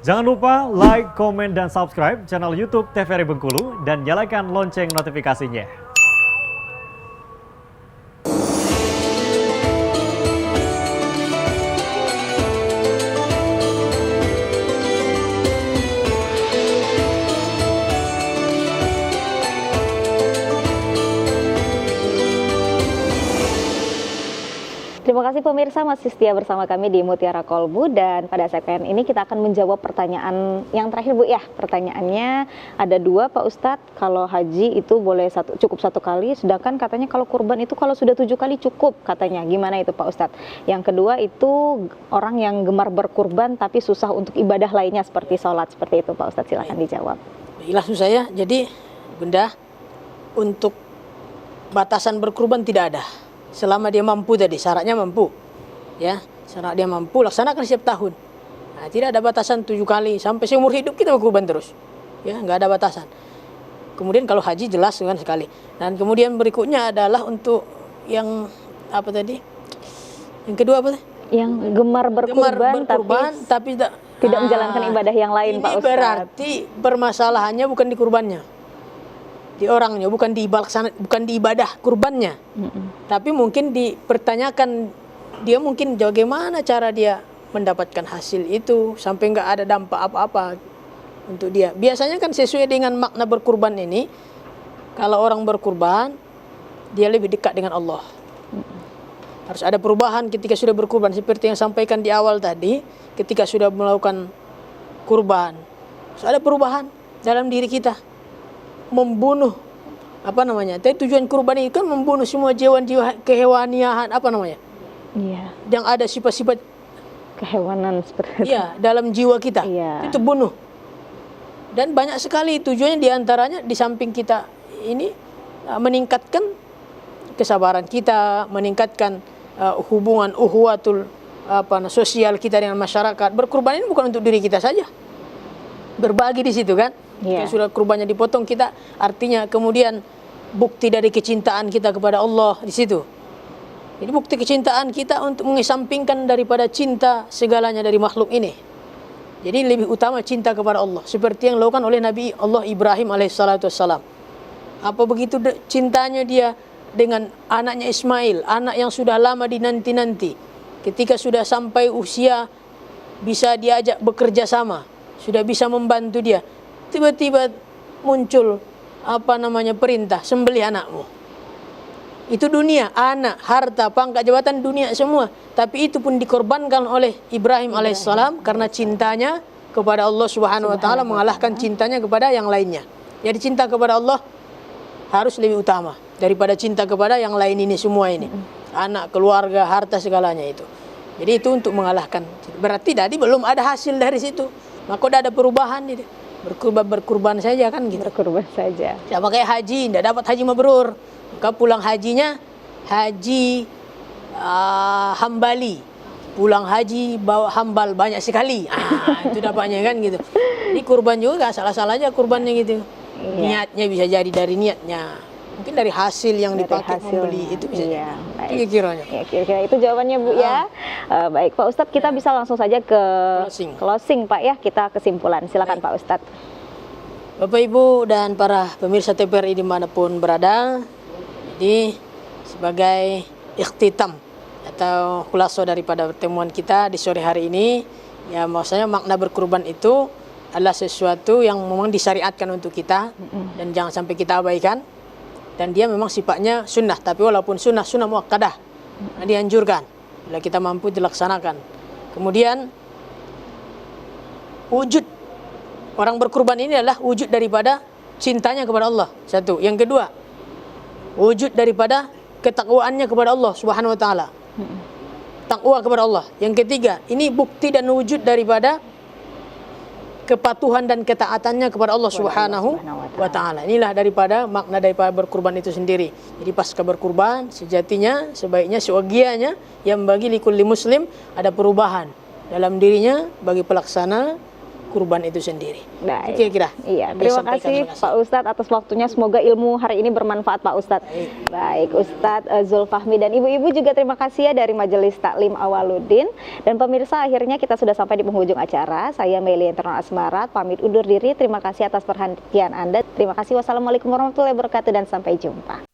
Jangan lupa like, komen, dan subscribe channel YouTube TVRI Bengkulu dan nyalakan lonceng notifikasinya. Terima kasih pemirsa masih setia bersama kami di Mutiara Kolbu, dan pada segmen ini kita akan menjawab pertanyaan yang terakhir Bu ya. Pertanyaannya ada dua Pak Ustadz, kalau haji itu boleh cukup satu kali, sedangkan katanya kalau kurban itu kalau sudah 7 kali cukup katanya. Gimana itu Pak Ustadz? Yang kedua itu orang yang gemar berkurban tapi susah untuk ibadah lainnya seperti sholat, seperti itu Pak Ustadz, silakan dijawab. Langsung saya, jadi Bunda, untuk batasan berkurban tidak ada. Selama dia mampu tadi, syaratnya mampu, ya, syarat dia mampu, laksanakan setiap tahun. Nah, tidak ada batasan 7 kali, sampai seumur hidup kita berkurban terus, ya, nggak ada batasan. Kemudian kalau haji jelas kan sekali. Dan kemudian berikutnya adalah untuk yang apa tadi? Yang kedua apa tadi? Yang gemar berkurban tapi tidak menjalankan ibadah yang lain Pak Ustadz. Berarti permasalahannya bukan di kurbannya, di orangnya, bukan di ibadah kurbannya, tapi mungkin dipertanyakan dia mungkin bagaimana cara dia mendapatkan hasil itu sampai nggak ada dampak apa-apa untuk dia. Biasanya kan sesuai dengan makna berkurban ini, kalau orang berkurban dia lebih dekat dengan Allah. Harus ada perubahan ketika sudah berkurban, seperti yang sampaikan di awal tadi, ketika sudah melakukan kurban harus ada perubahan dalam diri kita. Membunuh apa namanya? Tapi tujuan kurban itu kan membunuh semua jiwa-jiwa kehewanian apa namanya? Iya. Yang ada sifat-sifat kehewanan seperti itu. Iya, dalam jiwa kita. Iya. Itu bunuh. Dan banyak sekali tujuannya, diantaranya di samping kita ini meningkatkan kesabaran kita, meningkatkan hubungan ukhuwatul sosial kita dengan masyarakat. Berkurban ini bukan untuk diri kita saja. Berbagi di situ kan? Yeah. Sudah kurbannya dipotong, kita artinya kemudian bukti dari kecintaan kita kepada Allah di situ. Jadi bukti kecintaan kita untuk mengesampingkan daripada cinta segalanya dari makhluk ini. Jadi lebih utama cinta kepada Allah, seperti yang dilakukan oleh Nabi Allah Ibrahim alaihissalam. Apa begitu cintanya dia dengan anaknya Ismail, anak yang sudah lama dinanti-nanti. Ketika sudah sampai usia bisa diajak bekerja sama, sudah bisa membantu dia, tiba-tiba muncul perintah, sembelih anakmu. Itu dunia, anak, harta, pangkat, jabatan, dunia semua. Tapi itu pun dikorbankan oleh Ibrahim alaihissalam karena cintanya kepada Allah Subhanahu wa taala mengalahkan cintanya kepada yang lainnya. Jadi cinta kepada Allah harus lebih utama daripada cinta kepada yang lain ini semua ini. Anak, keluarga, harta, segalanya itu. Jadi itu untuk mengalahkan. Berarti tadi belum ada hasil dari situ. Maka udah ada perubahan itu. Berkurban saja kan gitu. Berkurban saja. Sama kayak haji, tidak dapat haji mabrur, maka pulang hajinya haji hambali. Pulang haji bawa hambal banyak sekali. Itu dapatnya kan gitu. Ini kurban juga gak salah-salah aja kurbannya gitu. Iya. Niatnya bisa jadi dari niatnya. Mungkin dari hasil yang dipakai membeli itu bisa. Iya, itu kiranya. Ya, kira-kira itu jawabannya Bu ya. Baik Pak Ustadz, kita bisa langsung saja ke closing Pak ya, kita kesimpulan. Silakan Pak Ustadz. Bapak Ibu dan para pemirsa TVRI dimanapun berada, jadi sebagai ikhtitam atau khulaso daripada pertemuan kita di sore hari ini, ya maksudnya makna berkurban itu adalah sesuatu yang memang disyariatkan untuk kita dan jangan sampai kita abaikan. Dan dia memang sifatnya sunnah, tapi walaupun sunnah muakkadah, dianjurkan bila kita mampu dilaksanakan. Kemudian wujud orang berkurban ini adalah wujud daripada cintanya kepada Allah. Satu. Yang kedua, wujud daripada ketakwaannya kepada Allah Subhanahu wa taala. Takwa kepada Allah. Yang ketiga, ini bukti dan wujud daripada kepatuhan dan ketaatannya kepada Allah Subhanahu wa taala. Inilah daripada makna daripada berkurban itu sendiri. Jadi pasca berkurban sejatinya sebaiknya sewagianya yang bagi likulli muslim ada perubahan dalam dirinya bagi pelaksana kurban itu sendiri. Baik. Kira-kira. Iya, Kami terima sampaikan. kasih Pak Ustadz atas waktunya. Semoga ilmu hari ini bermanfaat Pak Ustadz. Baik, Ustadz Zulfahmi dan ibu-ibu juga terima kasih ya dari Majelis Taklim Awaluddin. Dan pemirsa, akhirnya kita sudah sampai di penghujung acara. Saya Meli Internal Asmarat, pamit undur diri. Terima kasih atas perhatian Anda. Terima kasih. Wassalamualaikum warahmatullahi wabarakatuh dan sampai jumpa.